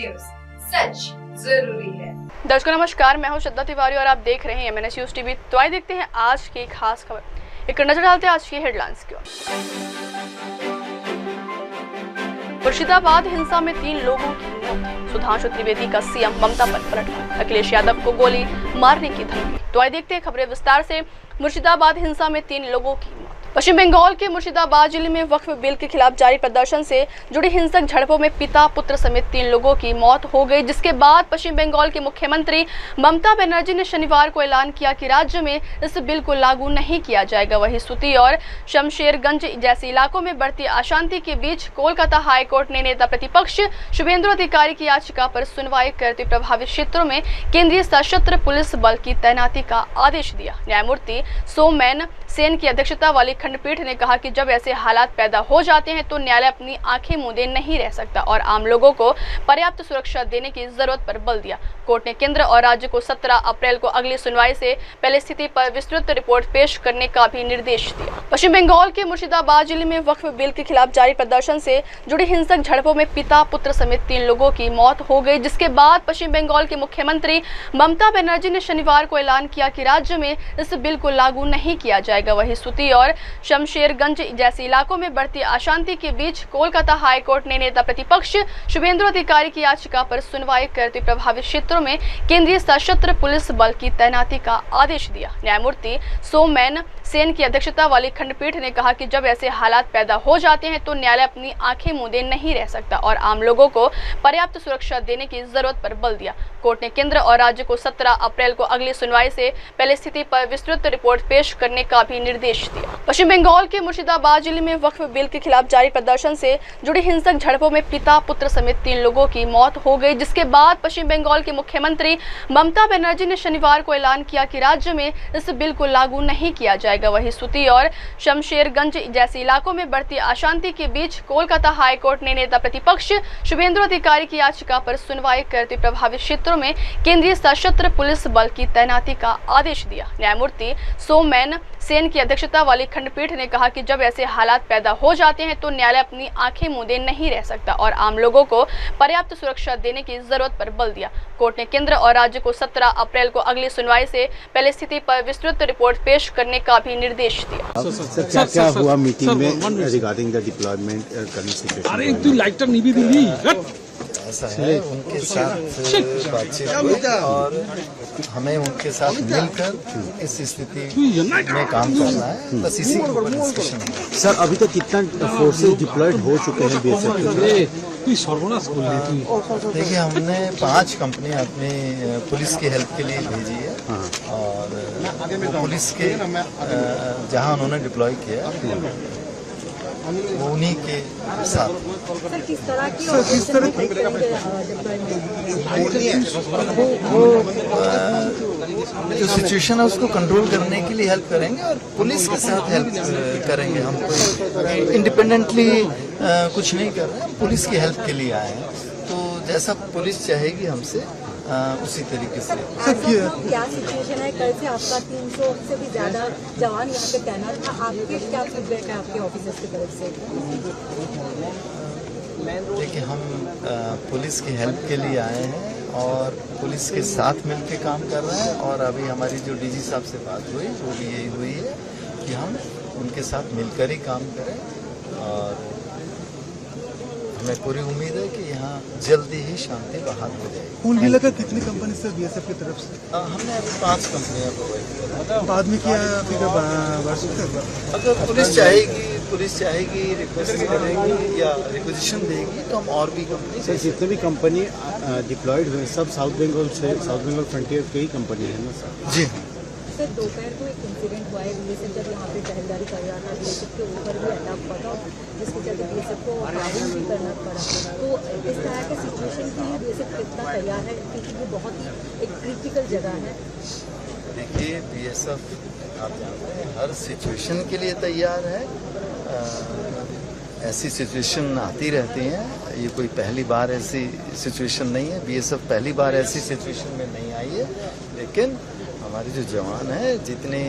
News, सच जरूरी है। दर्शकों नमस्कार, मैं हूं श्रद्धा तिवारी और आप देख रहे हैं MNS न्यूज टीवी। तो आइए देखते हैं आज की खास खबर। एक नजर डालते हैं आज की हेडलाइंस की ओर। मुर्शिदाबाद हिंसा में 3 लोगों की मौत, सुधांशु त्रिवेदी का सीएम ममता पर पलटवार, अखिलेश यादव को गोली मारने की धमकी। तो आइए देखते हैं खबरें विस्तार से। मुर्शिदाबाद हिंसा में 3 लोगों की मौत। पश्चिम बंगाल के मुर्शिदाबाद जिले में वक्फ बिल के खिलाफ जारी प्रदर्शन से जुड़ी हिंसक झड़पों में पिता पुत्र समेत 3 लोगों की मौत हो गई, जिसके बाद पश्चिम बंगाल के मुख्यमंत्री ममता बनर्जी ने शनिवार को ऐलान किया कि राज्य में इस बिल को लागू नहीं किया जाएगा। वहीं सूती और शमशेरगंज जैसे इलाकों में बढ़ती अशांति के बीच कोलकाता हाईकोर्ट ने नेता प्रतिपक्ष शुभेंदु अधिकारी की याचिका पर सुनवाई करते प्रभावित क्षेत्रों में केंद्रीय सशस्त्र पुलिस बल की तैनाती का आदेश दिया। न्यायमूर्ति सोमेन सेन की अध्यक्षता वाली खंडपीठ ने कहा कि जब ऐसे हालात पैदा हो जाते हैं तो न्यायालय अपनी आंखें मूंदे नहीं रह सकता और आम लोगों को पर्याप्त सुरक्षा देने की जरूरत पर बल दिया। कोर्ट ने केंद्र और राज्य को 17 अप्रैल को अगली सुनवाई से पहले स्थिति पर विस्तृत रिपोर्ट पेश करने का भी निर्देश दिया। पश्चिम बंगाल के मुर्शिदाबाद जिले में वक्फ बिल के खिलाफ जारी प्रदर्शन से जुड़ी हिंसक झड़पों में पिता पुत्र समेत 3 लोगों की मौत हो गई, जिसके बाद पश्चिम बंगाल के मुख्यमंत्री ममता बनर्जी ने शनिवार को ऐलान किया कि राज्य में इस बिल को लागू नहीं किया जाएगा। वहीं सूती और शमशेरगंज जैसे इलाकों में बढ़ती अशांति के बीच कोलकाता हाईकोर्ट ने नेता प्रतिपक्ष शुभेंदु अधिकारी की याचिका पर सुनवाई करते प्रभावित क्षेत्रों में केंद्रीय सशस्त्र पुलिस बल की तैनाती का आदेश दिया। न्यायमूर्ति सोमेन सेन की अध्यक्षता वाली खंडपीठ ने कहा कि जब ऐसे हालात पैदा हो जाते हैं तो न्यायालय अपनी आंखें मूंदे नहीं रह सकता और आम लोगों को पर्याप्त सुरक्षा देने की जरूरत पर बल दिया। कोर्ट ने केंद्र और राज्य को 17 अप्रैल को अगली सुनवाई से पहले स्थिति पर विस्तृत रिपोर्ट पेश करने का भी निर्देश दिया। पश्चिम बंगाल के मुर्शिदाबाद जिले में वक्फ बिल के खिलाफ जारी प्रदर्शन से जुड़ी हिंसक झड़पों में पिता पुत्र समेत 3 लोगों की मौत हो गई, जिसके बाद पश्चिम बंगाल के मुख्यमंत्री ममता बनर्जी ने शनिवार को ऐलान किया कि राज्य में इस बिल को लागू नहीं किया जाएगा। वहीं सूती और शमशेरगंज जैसे इलाकों में बढ़ती अशांति के बीच कोलकाता हाईकोर्ट ने नेता प्रतिपक्ष शुभेंदु अधिकारी की याचिका पर सुनवाई करते प्रभावित क्षेत्रों में केंद्रीय सशस्त्र पुलिस बल की तैनाती का आदेश दिया। न्यायमूर्ति सोमेन सेन की अध्यक्षता वाली खंडपीठ ने कहा कि जब ऐसे हालात पैदा हो जाते हैं तो न्यायालय अपनी आंखें मूंदे नहीं रह सकता और आम लोगों को पर्याप्त सुरक्षा देने की जरूरत पर बल दिया। कोर्ट ने केंद्र और राज्य को 17 अप्रैल को अगली सुनवाई से पहले स्थिति पर विस्तृत रिपोर्ट पेश करने का भी निर्देश दिया। क्या हुआ मीटिंग में regarding the deployment current situation? अरे तू लाइटर नहीं भी दिली। ऐसा है, उनके साथ बातचीत हुई और हमें उनके साथ मिलकर इस स्थिति में काम करना है, बस इसी के ऊपर डिस्कशन है। सर अभी तक कितना फोर्सेस डिप्लॉयड हो चुके हैं बीएसएफ के? तू सर्वनाश कर ली तू। देखिए, हमने 5 कंपनियां अपनी पुलिस की हेल्प के लिए भेजी है और वो पुलिस के जहां उन्होंने डिप्लॉय किया वो उन्हीं के साथ। सर किस तरह की जो सिचुएशन है उसको कंट्रोल करने के लिए हेल्प करेंगे और पुलिस के साथ हेल्प करेंगे। हम कोई इंडिपेंडेंटली कुछ नहीं कर रहे हैं, पुलिस की हेल्प के लिए आए हैं, तो जैसा पुलिस चाहेगी हमसे उसी तरीके से। क्या सिचुएशन है? कल से आपका 300 से भी ज्यादा जवान यहाँ पे तैनात था, आपके क्या फीडबैक है आपके ऑफिसर्स की तरफ से? देखिए, हम पुलिस की हेल्प के लिए आए हैं और पुलिस के साथ मिलकर काम कर रहे हैं और अभी हमारी जो डीजी साहब से बात हुई वो भी यही हुई है कि हम उनके साथ मिलकर ही काम करें और हमें पूरी उम्मीद है कि यहाँ जल्दी ही शांति बहाल हो जाएगी। कुल मिलाकर कितनी कंपनी से बीएसएफ की तरफ से? हमने अभी 5 कंपनियां प्रोवाइड की। बाद में क्या फिगर बढ़ सकता है? अगर पुलिस चाहेगी रिक्वेस्ट करेगी या रिक्वेजिशन देगी तो हम और भी कंपनी सर जितने भी कंपनी डिप्लॉयड हुए सब साउथ बंगाल फ्रंटियर की ही कंपनी है ना सर? जी सर, दोपहर को एक इंसिडेंट हुआ है, बीएसएफ जब यहाँ पे पहरेदारी कर रहा था, बीएसएफ के ऊपर भी अटैक हुआ था जिसके चलते बीएसएफ को काबू भी करना पड़ा। तो इस तरह के सिचुएशन के लिए बीएसएफ कितना तैयार है, क्योंकि ये बहुत ही एक क्रिटिकल जगह है? देखिए, बीएसएफ आप जानते हैं हर सिचुएशन के लिए तैयार है। ऐसी सिचुएशन आती रहती हैं, ये कोई पहली बार ऐसी सिचुएशन नहीं है। बीएसएफ पहली बार ऐसी सिचुएशन में नहीं आई है, लेकिन हमारे जो जवान हैं जितने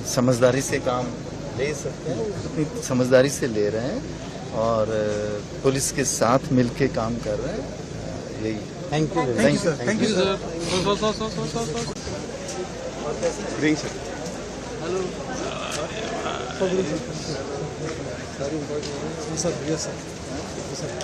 समझदारी से काम ले सकते हैं उतनी समझदारी से ले रहे हैं और पुलिस के साथ मिलके काम कर रहे हैं। यही thank you thank you sir. Green sir sir yes sir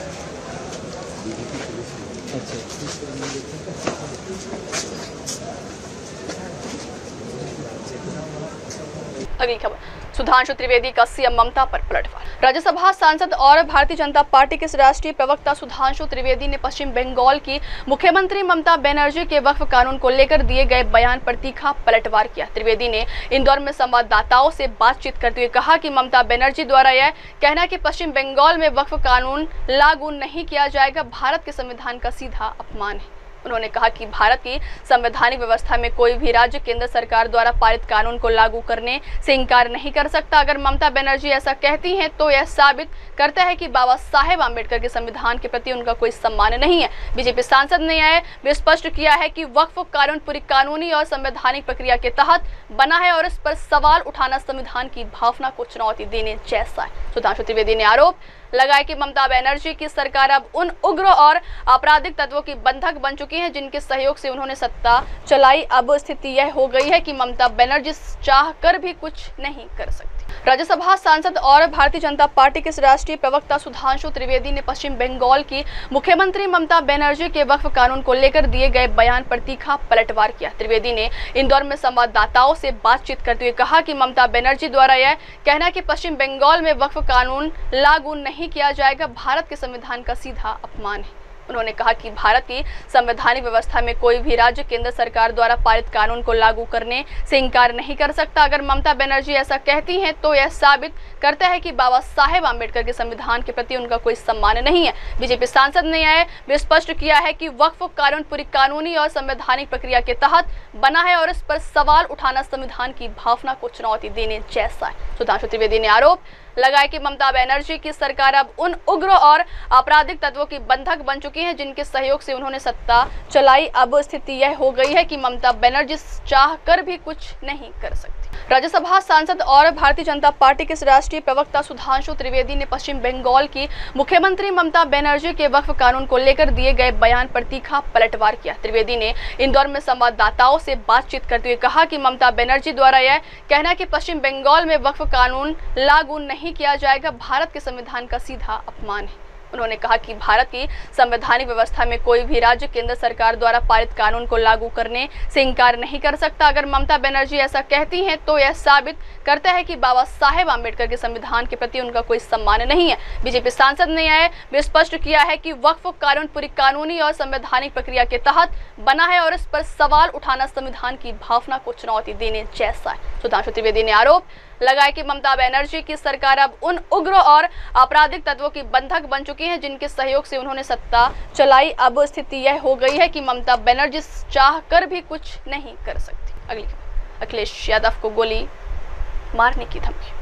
अगली खबर, सुधांशु त्रिवेदी का सीएम ममता पर पलटवार। राज्यसभा सांसद और भारतीय जनता पार्टी के राष्ट्रीय प्रवक्ता सुधांशु त्रिवेदी ने पश्चिम बंगाल की मुख्यमंत्री ममता बनर्जी के वक्फ कानून को लेकर दिए गए बयान पर तीखा पलटवार किया। त्रिवेदी ने इंदौर में संवाददाताओं से बातचीत करते हुए कहा कि ममता बनर्जी द्वारा यह कहना कि पश्चिम बंगाल में वक्फ कानून लागू नहीं किया जाएगा, भारत के संविधान का सीधा अपमान है। उन्होंने कहा कि भारत की संवैधानिक व्यवस्था में कोई भी राज्य केंद्र सरकार द्वारा पारित कानून को लागू करने से इनकार नहीं कर सकता। अगर ममता बनर्जी ऐसा कहती हैं तो यह साबित करता है कि बाबा साहेब आम्बेडकर के संविधान के प्रति उनका कोई सम्मान नहीं है। बीजेपी सांसद ने यह स्पष्ट किया है कि वक्फ कानून पूरी कानूनी और संवैधानिक प्रक्रिया के तहत बना है और इस पर सवाल उठाना संविधान की भावना को चुनौती देने जैसा है। सुधांशु त्रिवेदी ने आरोप लगाया कि ममता बनर्जी की सरकार अब उन उग्र और आपराधिक तत्वों की बंधक बन चुकी है जिनके सहयोग से उन्होंने सत्ता चलाई। अब स्थिति यह हो गई है कि ममता बनर्जी चाह कर भी कुछ नहीं कर सकती। राज्यसभा सांसद और भारतीय जनता पार्टी के राष्ट्रीय प्रवक्ता सुधांशु त्रिवेदी ने पश्चिम बंगाल की मुख्यमंत्री ममता बनर्जी के वक्फ कानून को लेकर दिए गए बयान पर तीखा पलटवार किया। त्रिवेदी ने इंदौर में संवाददाताओं से बातचीत करते हुए कहा कि ममता बनर्जी द्वारा यह कहना कि पश्चिम बंगाल में वक्फ कानून लागू नहीं किया जाएगा, भारत के संविधान का सीधा अपमान है। उन्होंने कहा कि भारत की संवैधानिक व्यवस्था में कोई भी राज्य केंद्र सरकार द्वारा पारित कानून को लागू करने से इनकार नहीं कर सकता। अगर ममता बनर्जी ऐसा कहती हैं तो यह साबित करता है कि बाबा साहेब आम्बेडकर के संविधान के प्रति उनका कोई सम्मान नहीं है। बीजेपी सांसद ने यह स्पष्ट किया है कि वक्फ कानून पूरी कानूनी और संवैधानिक प्रक्रिया के तहत बना है और इस पर सवाल उठाना संविधान की भावना को चुनौती देने जैसा है। सुधांशु त्रिवेदी ने आरोप लगाया कि ममता बनर्जी की सरकार अब उन उग्र और आपराधिक तत्वों की बंधक बन चुकी है जिनके सहयोग से उन्होंने सत्ता चलाई। अब स्थिति यह हो गई है कि ममता बनर्जी चाह कर भी कुछ नहीं कर सकती। राज्यसभा सांसद और भारतीय जनता पार्टी के राष्ट्रीय प्रवक्ता सुधांशु त्रिवेदी ने पश्चिम बंगाल की मुख्यमंत्री ममता बनर्जी के वक्फ कानून को लेकर दिए गए बयान पर तीखा पलटवार किया। त्रिवेदी ने इंदौर में संवाददाताओं से बातचीत करते हुए कहा कि ममता बनर्जी द्वारा यह कहना कि पश्चिम बंगाल में वक्फ कानून लागू नहीं किया जाएगा, भारत के संविधान का सीधा अपमान है। उन्होंने कहा कि भारत की संवैधानिक व्यवस्था में कोई भी राज्य केंद्र सरकार द्वारा पारित कानून को लागू करने से इनकार नहीं कर सकता। अगर ममता बनर्जी ऐसा कहती हैं तो यह साबित करता है कि बाबा साहेब आम्बेडकर के संविधान के प्रति उनका कोई सम्मान नहीं है। बीजेपी सांसद ने यह स्पष्ट किया है कि वक्फ कानून पूरी कानूनी और संवैधानिक प्रक्रिया के तहत बना है और इस पर सवाल उठाना संविधान की भावना को चुनौती देने जैसा है। सुधांशु त्रिवेदी ने आरोप लगाया कि ममता बनर्जी की सरकार अब उन उग्र और आपराधिक तत्वों की बंधक बन चुकी है जिनके सहयोग से उन्होंने सत्ता चलाई। अब स्थिति यह हो गई है कि ममता बनर्जी चाह कर भी कुछ नहीं कर सकती। अगली खबर, अखिलेश यादव को गोली मारने की धमकी।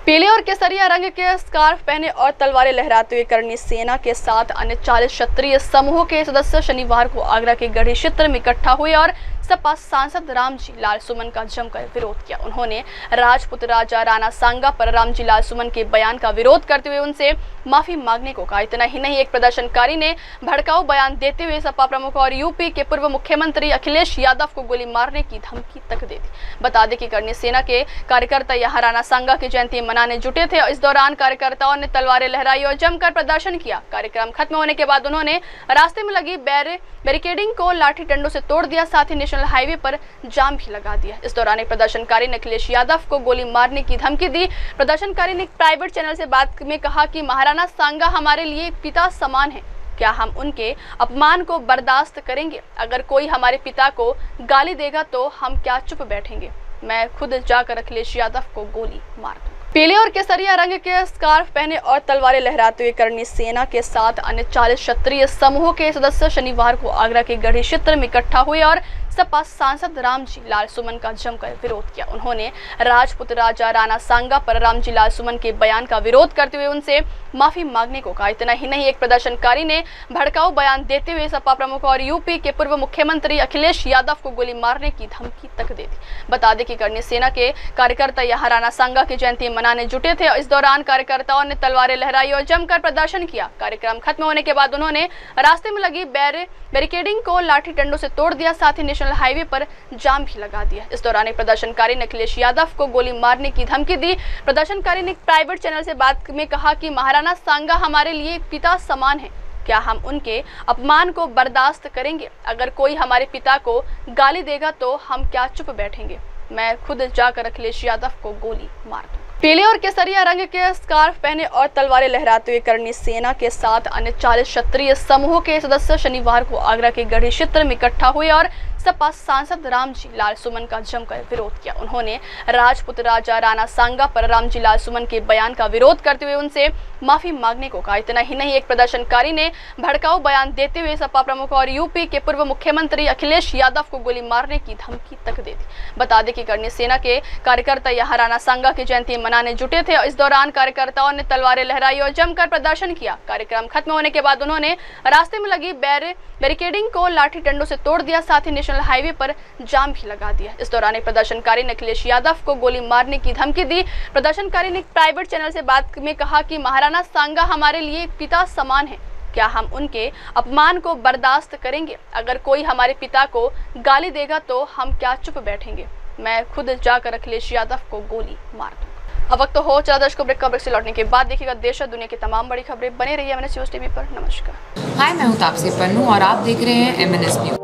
पीले और केसरिया रंग के स्कार्फ पहने और तलवारें लहराते हुए करनी सेना के साथ अन्य 40 क्षत्रिय समूह के सदस्य शनिवार को आगरा के गढ़ी क्षेत्र में इकट्ठा हुए और सपा सांसद रामजी लाल सुमन का जमकर विरोध किया। उन्होंने राजपूत राजा राणा सांगा पर रामजी लाल सुमन के बयान का विरोध करते हुए उनसे माफी मांगने को कहा। इतना ही नहीं, एक प्रदर्शनकारी ने भड़काऊ बयान देते हुए सपा प्रमुख और यूपी के पूर्व मुख्यमंत्री अखिलेश यादव को गोली मारने की धमकी तक दे दी। बता दें कि करनी सेना के कार्यकर्ता यहां राणा सांगा की जयंती मनाने जुटे थे और इस दौरान कार्यकर्ताओं ने तलवारें लहराई और जमकर प्रदर्शन किया। कार्यक्रम खत्म होने के बाद उन्होंने रास्ते में लगी बैरिकेडिंग को लाठी डंडों से तोड़ दिया, साथ ही नेशनल हाईवे पर जाम भी लगा दिया। इस दौरान एक प्रदर्शनकारी ने अखिलेश यादव को गोली मारने की धमकी दी। प्रदर्शनकारी ने एक प्राइवेट चैनल से बात में कहा कि महाराणा सांगा हमारे लिए पिता समान है, क्या हम उनके अपमान को बर्दाश्त करेंगे? अगर कोई हमारे पिता को गाली देगा तो हम क्या चुप बैठेंगे? मैं खुद जाकर अखिलेश यादव को गोली मार दूंगा। पीले और केसरिया रंग के स्कार्फ पहने और तलवारें लहराते हुए करनी सेना के साथ अन्य 40 क्षत्रिय समूह के सदस्य शनिवार को आगरा के गढ़ी क्षेत्र में इकट्ठा हुए और सपा सांसद रामजी लाल सुमन का जमकर विरोध किया। उन्होंने राजपूत राजा राणा सांगा पर रामजी लाल सुमन के बयान का विरोध करते हुए उनसे माफी मांगने को कहा। इतना ही नहीं, एक प्रदर्शनकारी ने भड़काऊ बयान देते हुए सपा प्रमुख और यूपी के पूर्व मुख्यमंत्री अखिलेश यादव को गोली मारने की धमकी तक दे दी। बता दें कि करनी सेना के कार्यकर्ता यहां राणा सांगा की जयंती मनाने जुटे थे। इस दौरान कार्यकर्ताओं ने तलवारें लहराई और जमकर प्रदर्शन किया। कार्यक्रम खत्म होने के बाद उन्होंने रास्ते में लगी बैरिकेडिंग को लाठी डंडों से तोड़ दिया, साथ ही नेशनल हाईवे पर जाम भी लगा दिया। इस दौरान एक प्रदर्शनकारी ने अखिलेश यादव को गोली मारने की धमकी दी। प्रदर्शनकारी ने एक प्राइवेट चैनल से बात में कहा कि महाराणा सांगा हमारे लिए पिता समान है, क्या हम उनके अपमान को बर्दाश्त करेंगे? अगर कोई हमारे पिता को गाली देगा तो हम क्या चुप बैठेंगे? मैं खुद जाकर अखिलेश यादव को गोली मार दूंगा। पीले और केसरिया रंग के स्कार्फ पहने और तलवारें लहराते हुए करनी सेना के साथ अन्य 40 क्षत्रिय समूह के सदस्य शनिवार को आगरा के गढ़ी क्षेत्र में इकट्ठा हुए और सपा सांसद रामजी लाल सुमन का जमकर विरोध किया। उन्होंने राजपूत राजा राणा सांगा पर रामजी लाल सुमन के बयान का विरोध करते हुए उनसे माफी मांगने को कहा। इतना ही नहीं, एक प्रदर्शनकारी ने भड़काऊ बयान देते हुए सपा प्रमुख और यूपी के पूर्व मुख्यमंत्री अखिलेश यादव को गोली मारने की धमकी तक दे दी। बता दें कि करनी सेना के कार्यकर्ता यहां राणा सांगा की जयंती मनाने जुटे थे। इस दौरान कार्यकर्ताओं ने तलवारें लहराई और जमकर प्रदर्शन किया। कार्यक्रम खत्म होने के बाद उन्होंने रास्ते में लगी बैरिकेडिंग को लाठी डंडों से तोड़ दिया, साथ ही नेशनल हाईवे पर जाम भी लगा दिया। इस दौरान एक प्रदर्शनकारी ने अखिलेश यादव को गोली मारने की धमकी दी। प्रदर्शनकारी ने एक प्राइवेट चैनल से बात में कहा कि महाराणा सांगा हमारे लिए पिता समान है, क्या हम उनके अपमान को बर्दाश्त करेंगे? अगर कोई हमारे पिता को गाली देगा तो हम क्या चुप बैठेंगे? मैं खुद जाकर अखिलेश यादव को गोली मार दूंगा। अब वक्त हो चला दर्शकों ब्रेक का। ब्रेक से लौटने के बाद देखिएगा देश और दुनिया की तमाम बड़ी खबरें। बने रहिए MNS न्यूज़ टीवी पर। नमस्कार। हाय, मैं हूँ तापसी पन्नू और आप देख रहे हैं MNS न्यूज़।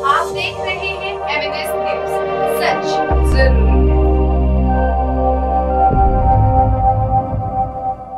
आप देख रहे हैं MNS न्यूज़, सच जरूरी।